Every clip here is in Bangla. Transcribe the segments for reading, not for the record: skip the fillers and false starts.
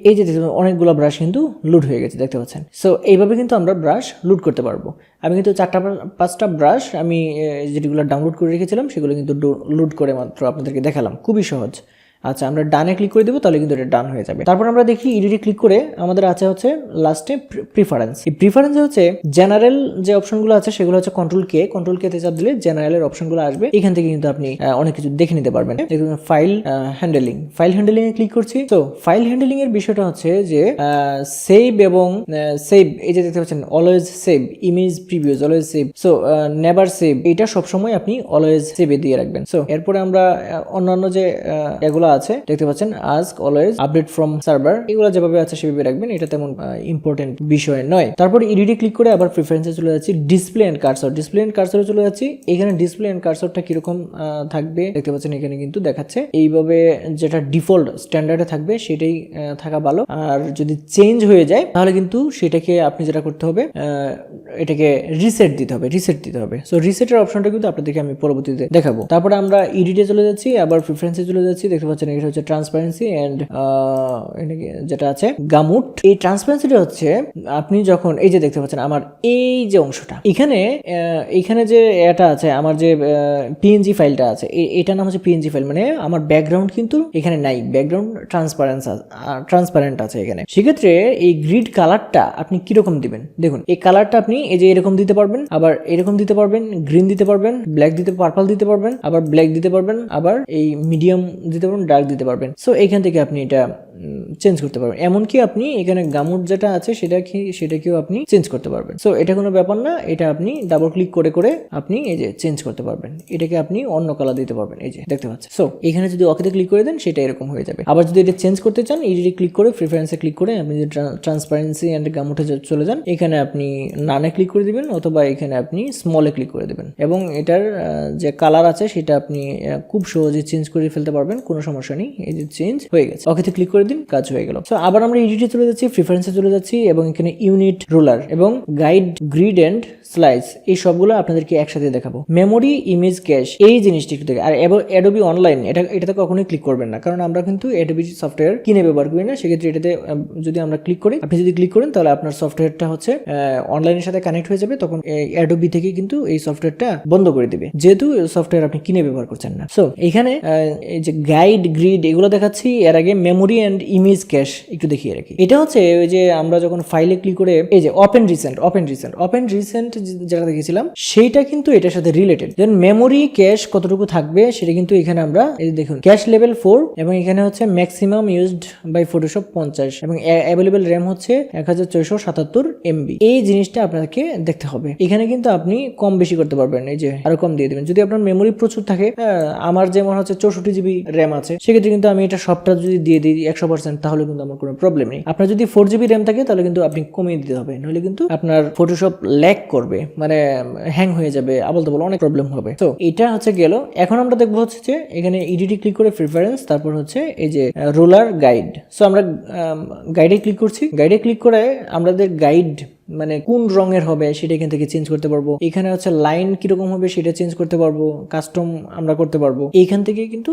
এই যে অনেকগুলো ব্রাশ কিন্তু লুট হয়ে গেছে দেখতে পাচ্ছেন। সো এইভাবে কিন্তু আমরা ব্রাশ লুট করতে পারবো। আমি কিন্তু 4-5টা ব্রাশ আমি যেগুলো ডাউনলোড করে রেখেছিলাম সেগুলো কিন্তু লুট করে মাত্র আপনাদেরকে দেখালাম, খুবই সহজ। আচ্ছা, আমরা ডানে ক্লিক করে দেবো, তাহলে কিন্তু এটা ডান হয়ে যাবে। তারপর আমরা দেখি এডিটে ক্লিক করে আমাদের আছে হচ্ছে লাস্টে প্রিফারেন্স। এই প্রিফারেন্সে হচ্ছে জেনারেল যে অপশনগুলো আছে সেগুলো হচ্ছে কন্ট্রোল কে তে চাপ দিলে জেনারেলের অপশনগুলো আসবে। এখান থেকে কিন্তু আপনি অনেক কিছু দেখে নিতে পারবেন। দেখুন ফাইল হ্যান্ডেলিং এ ক্লিক করছি। তো ফাইল হ্যান্ডেলিং এর বিষয়টা হচ্ছে যে সেভ এবং সেভ, এই যে দেখতে পাচ্ছেন always save, image previews always save, so never save, এটা সবসময় আপনি অলওয়েজ সেভে দিয়ে রাখবেন। সো এরপরে আমরা অন্যান্য যে এগুলো আছে দেখতে পাচ্ছেন ask always update from server, এগুলো যেভাবে আছে সেভাবে রাখবেন, এটা তেমন ইম্পর্টেন্ট বিষয় নয়। তারপর এডিটে ক্লিক করে আবার প্রেফারেন্সে চলে যাচ্ছি, ডিসপ্লে এন্ড কার্সরে চলে যাচ্ছি। এখানে ডিসপ্লে এন্ড কার্সরটা কিরকম থাকবে দেখতে পাচ্ছেন, এখানে কিন্তু দেখাচ্ছে এইভাবে যেটা ডিফল্ট স্ট্যান্ডার্ডে থাকবে সেটাই থাকা ভালো। আর যদি চেঞ্জ হয়ে যায় তাহলে কিন্তু সেটাকে আপনি যেটা করতে হবে, এটাকে রিসেট দিতে হবে। সো রিসেটের অপশনটা কিন্তু আপনাদেরকে আমি পরবর্তীতে দেখাবো। তারপরে আমরা এডিটে চলে যাচ্ছি, আবার প্রেফারেন্সে চলে যাচ্ছি। দেখতে পাচ্ছেন এটা হচ্ছে ট্রান্সপারেন্সি এন্ড যেটা আছে গামুট। এই ট্রান্সপারেন্সিটা হচ্ছে আপনি যখন এই যে দেখতে পাচ্ছেন আমার এই যে অংশটা এখানে যে এটা আছে, আমার যে পিএনজি ফাইলটা আছে, এটার নাম হচ্ছে পিএনজি ফাইল, মানে আমার ব্যাকগ্রাউন্ড কিন্তু এখানে নাই, ব্যাকগ্রাউন্ড ট্রান্সপারেন্ট আছে এখানে। সেক্ষেত্রে এই গ্রিড কালারটা আপনি কিরকম দিবেন, দেখুন এই কালারটা আপনি এই যে এরকম দিতে পারবেন, আবার এরকম দিতে পারবেন, গ্রিন দিতে পারবেন, ব্ল্যাক পার্পল দিতে পারবেন, আবার ব্ল্যাক দিতে পারবেন, আবার এই মিডিয়াম দিতে পারবেন, ডার্ক দিতে পারবেন। সো এখান থেকে আপনি এটা চেঞ্জ করতে পারবেন। এমনকি আপনি এখানে গামুট যেটা আছে সেটাকেও আপনি চেঞ্জ করতে পারবেন। সো এটা কোনো ব্যাপার না, এটা আপনি ডাবল ক্লিক করে আপনি এই যে চেঞ্জ করতে পারবেন। এটাকে আপনি অন্য কালার দিতে পারবেন, এই যে দেখতে পাচ্ছেন। সো এখানে যদি ওকেতে ক্লিক করে দেন সেটা এরকম হয়ে যাবে। আবার যদি এটা চেঞ্জ করতে চান, এডিটে ক্লিক করে প্রেফারেন্সে ক্লিক করে আপনি যে ট্রান্সপারেন্সি এন্ড গামুটে চলে যান, এখানে আপনি নানে ক্লিক করে দিবেন অথবা এখানে আপনি স্মলে ক্লিক করে দিবেন, এবং এটার যে কালার আছে সেটা আপনি খুব সহজে চেঞ্জ করে ফেলতে পারবেন, কোনো সমস্যা নেই। এই যে চেঞ্জ হয়ে গেছে, ওকেতে ক্লিক করে দিন, কাজ হয়ে গেল। সো আবার আমরা এডিটে চলে যাচ্ছি, প্রেফারেন্সে চলে যাচ্ছি, এবং এখানে ইউনিট, রুলার এবং গাইড, গ্রিড এন্ড স্লাইস, এই সবগুলো আপনাদেরকে একসাথে দেখাবো। মেমোরি, ইমেজ ক্যাশ, এই জিনিসটি একটু দেখে। আর অ্যাডোবি অনলাইন এটাতে কখনোই ক্লিক করবেন না, কারণ আমরা কিন্তু অ্যাডোবি সফটওয়্যার কিনে ব্যবহার করি না। সেক্ষেত্রে এটাতে যদি আমরা ক্লিক করি, আপনি যদি ক্লিক করেন তাহলে আপনার সফটওয়্যারটা হচ্ছে অনলাইনের সাথে কানেক্ট হয়ে যাবে, তখন অ্যাডোবি থেকে কিন্তু এই সফটওয়্যারটা বন্ধ করে দিবে, যেহেতু সফটওয়্যার আপনি কিনে ব্যবহার করছেন না। সো এখানে এই যে গাইড, গ্রিড এগুলো দেখাচ্ছি, এর আগে মেমোরি এন্ড ইমেজ ক্যাশ একটু দেখিয়ে রাখি। এটা হচ্ছে ওই যে আমরা যখন ফাইলে ক্লিক করে এই যে ওপেন রিসেন্ট যেটা দেখেছিলাম সেইটা কিন্তু এটার সাথে রিলেটেড। দেন মেমোরি ক্যাশ কতটুকু থাকবে সেটা কিন্তু এখানে আমরা এই দেখুন ক্যাশ লেভেল 4, এবং এখানে হচ্ছে ম্যাক্সিমাম ইউজড বাই ফটোশপ 50, এবং অ্যাভেলেবল র্যাম হচ্ছে 1477 MB। এই জিনিসটা আপনাকে দেখতে হবে। এখানে কিন্তু আপনি কম বেশি করতে পারবেন, এই যে আরো কম দিয়ে দিবেন। যদি আপনার মেমোরি প্রচুর থাকে, আমার যেমন হচ্ছে 64 GB র্যাম আছে, সেক্ষেত্রে কিন্তু আমি এটা সবটা যদি দিয়ে দিই 100%, তাহলে কিন্তু আমার কোনো প্রবলেম নেই। আপনার যদি 4 GB র্যাম থাকে তাহলে কিন্তু আপনি কমিয়ে দিতে হবে, নইলে কিন্তু আপনার ফটোশপ ল্যাগ করবে, মানে হ্যাং হয়ে যাবে, আবল তাবল অনেক প্রবলেম হবে। তো এটা হচ্ছে গেল। এখন আমরা দেখবো হচ্ছে যে এখানে এডিটে ক্লিক করে প্রেফারেন্স, তারপর হচ্ছে এই যে রুলার, গাইড। সো আমরা গাইডে ক্লিক করছি। গাইডে ক্লিক করে আমাদের গাইড মানে কোন রঙের হবে সেটা এখান থেকে চেঞ্জ করতে পারবো। এখানে হচ্ছে লাইন কিরকম হবে সেটা চেঞ্জ করতে পারবো, কাস্টম আমরা করতে পারবো, এইখান থেকে কিন্তু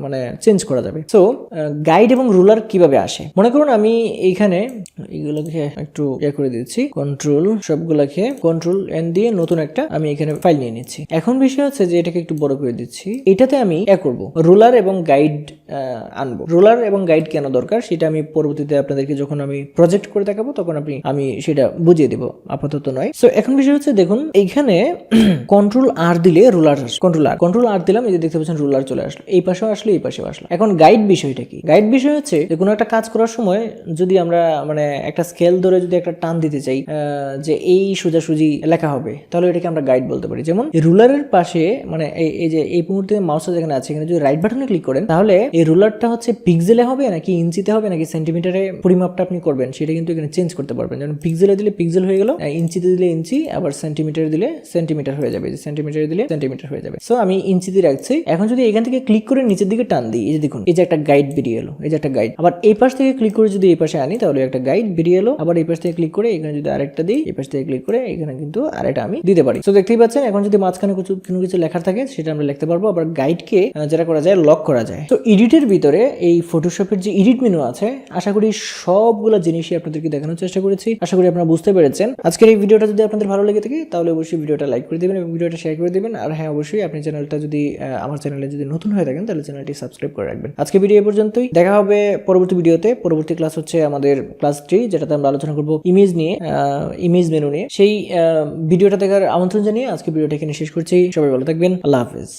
মানে চেঞ্জ করা যাবে। সো গাইড এবং রুলার কিভাবে আসে, মনে করুন আমি এইখানে এইগুলোকে একটু করে দিচ্ছি, সবগুলোকে কন্ট্রোল এন দিয়ে নতুন একটা আমি এখানে ফাইল নিয়ে নিচ্ছি। এখন বিষয় হচ্ছে যে এটাকে একটু বড় করে দিচ্ছি। এটাতে আমি করব রুলার এবং গাইড আনবো। রুলার এবং গাইড কেন দরকার সেটা আমি পরবর্তীতে আপনাদেরকে যখন আমি প্রজেক্ট করে দেখাবো তখন আমি সেটা বুঝিয়ে দেবো, আপাতত নয়। সো এখন বিষয় হচ্ছে দেখুন এইখানে কন্ট্রোল আর দিলে রুলার, কন্ট্রোল আর দিলাম, এই যে দেখতে পাচ্ছেন রুলার চলে আসলো, এই পাশেও আসলো, এই পাশেও আসলো। এখন গাইড বিষয়টা কি? গাইড বিষয় হচ্ছে যে কোনো একটা কাজ করার সময় যদি আমরা মানে একটা স্কেল ধরে যদি একটা টান দিতে চাই যে এই সোজাসুজি লেখা হবে, তাহলে এটাকে আমরা গাইড বলতে পারি। যেমন রুলারের পাশে মানে এই যে এই মুহূর্তে মাউসটা যেখানে আছে এখানে যদি রাইট বাটনে ক্লিক করেন তাহলে এই রুলারটা হচ্ছে পিক্সেলে হবে নাকি ইঞ্চিতে হবে নাকি সেন্টিমিটারে পরিমাপটা আপনি করবেন সেটা কিন্তু এখানে চেঞ্জ করতে পারবেন। যেমন পিক্সেল পিক্সেলে দিলে পিক্সেল হয়ে গেল, ইঞ্চিতে দিলে ইঞ্চি, আবার সেন্টিমিটার দিলে সেন্টিমিটার হয়ে যাবে, সেন্টিমিটার দিলে সেন্টিমিটার হয়ে যাবে। সো আমি ইঞ্চিতে রাখছি। এখন যদি এখান থেকে ক্লিক করে নিচের দিকে টান দিই, এই যে দেখুন এই যে একটা গাইড বেরিয়ে এলো, এই যে একটা গাইড। আবার এই পাশ থেকে ক্লিক করে যদি এই পাশে আনি তাহলে একটা গাইড বেরিয়ে এলো। আবার এই পাশ থেকে ক্লিক করে এখানে যদি আরেকটা দিই, এই পাশ থেকে ক্লিক করে এখানে কিন্তু আরেকটা আমি দিতে পারি। তো দেখতেই পাচ্ছেন এখন যদি মাঝখানে কোনো কিছু লেখার থাকে সেটা আমরা লিখতে পারবো। আবার গাইডকে যেটা করা যায় লক করা যায়। তো এডিটের ভিতরে এই ফটোশপের যে এডিট মেনু আছে, আশা করি সবগুলো জিনিসই আপনাদেরকে দেখানোর চেষ্টা করেছি। আশা করি আপনারা বুঝতে পেরেছেন। আজকের এই ভিডিওটা যদি আপনাদের ভালো লেগে থাকে তাহলে অবশ্যই ভিডিওটা লাইক করে দিবেন এবং ভিডিওটা শেয়ার করে দিবেন। আর হ্যাঁ, অবশ্যই আপনি চ্যানেলটা যদি আমার চ্যানেলে যদি নতুন হয়ে থাকেন তাহলে চ্যানেলটি সাবস্ক্রাইব করে রাখবেন। আজকে ভিডিও এই পর্যন্তই, দেখা হবে পরবর্তী ভিডিওতে। পরবর্তী ক্লাস হচ্ছে আমাদের ক্লাস 3, যেটাতে আমরা আলোচনা করব ইমেজ নিয়ে, ইমেজ মেনু নিয়ে। সেই ভিডিওটা দেখার আমন্ত্রণ জানিয়ে আজকে ভিডিওটা এখানে শেষ করছি। সবাই ভালো থাকবেন, আল্লাহ হাফেজ।